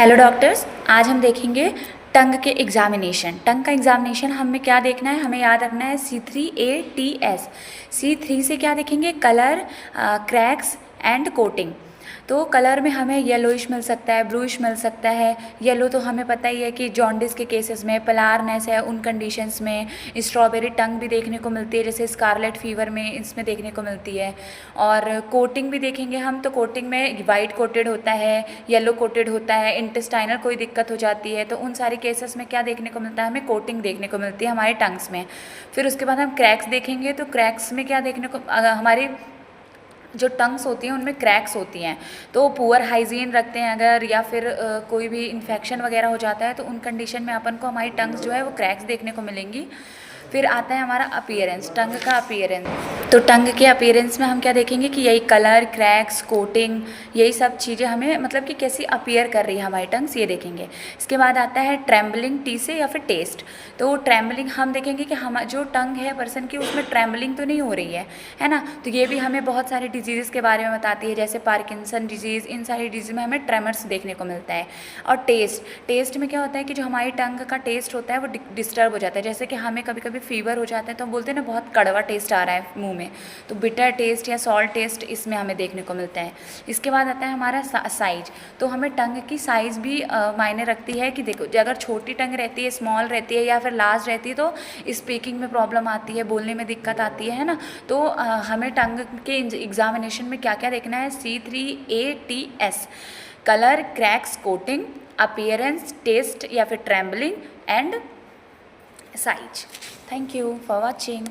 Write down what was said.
Hello doctors, आज हम देखेंगे टंग के एग्जामिनेशन। टंग का एग्जामिनेशन हमें क्या देखना है, हमें याद रखना है C3ATS। C3 से क्या देखेंगे, कलर, क्रैक्स एंड कोटिंग। तो कलर में हमें येलोइश मिल सकता है, ब्लूइश मिल सकता है। येलो तो हमें पता ही है कि जॉन्डिस के केसेस में, पलारनेस है उन कंडीशंस में, स्ट्रॉबेरी टंग भी देखने को मिलती है, जैसे स्कारलेट फीवर में इसमें देखने को मिलती है। और कोटिंग भी देखेंगे हम, तो कोटिंग में वाइट कोटेड होता है, येलो कोटेड होता है, इंटेस्टाइनल कोई दिक्कत हो जाती है, तो उन सारे केसेस में क्या देखने को मिलता है, हमें कोटिंग देखने को मिलती है हमारे टंग्स में। फिर उसके बाद हम क्रैक्स देखेंगे, तो क्रैक्स में क्या देखने को, हमारी जो टंग्स होती हैं उनमें क्रैक्स होती हैं, तो पुअर हाइजीन रखते हैं अगर, या फिर कोई भी इन्फेक्शन वगैरह हो जाता है, तो उन कंडीशन में अपन को हमारी टंग्स जो है वो क्रैक्स देखने को मिलेंगी। फिर आता है हमारा अपीयरेंस, टंग का अपीयरेंस। तो टंग के अपीयरेंस में हम क्या देखेंगे कि यही कलर, क्रैक्स, कोटिंग, यही सब चीज़ें हमें मतलब कि कैसी अपीयर कर रही है हमारी टंग्स, ये देखेंगे। इसके बाद आता है ट्रैम्बलिंग टी से या फिर टेस्ट। तो ट्रैम्बलिंग हम देखेंगे कि हम जो टंग है पर्सन की, उसमें ट्रैम्बलिंग तो नहीं हो रही है ना। तो ये भी हमें बहुत सारे डिजीज़ के बारे में बताती है, जैसे पार्किंसन डिजीज़, इन सारी डिजीज़ में हमें ट्रेमर्स देखने को मिलता है। और टेस्ट में क्या होता है कि जो हमारी टंग का टेस्ट होता है वो डिस्टर्ब हो जाता है, जैसे कि हमें कभी कभी फीवर हो जाता है तो हम बोलते हैं ना बहुत कड़वा टेस्ट आ रहा है मुंह में, तो बिटर टेस्ट या सॉल्ट टेस्ट इसमें हमें देखने को मिलता है। इसके बाद आता है हमारा साइज। तो हमें टंग की साइज़ भी मायने रखती है कि देखो, अगर छोटी टंग रहती है, स्मॉल रहती है या फिर लार्ज रहती है, तो स्पीकिंग में प्रॉब्लम आती है, बोलने में दिक्कत आती है ना। तो हमें टंग के एग्जामिनेशन में क्या क्या देखना है, C3ATS, colour, cracks, coating, appearance, test या फिर trembling and size. Thank you for watching.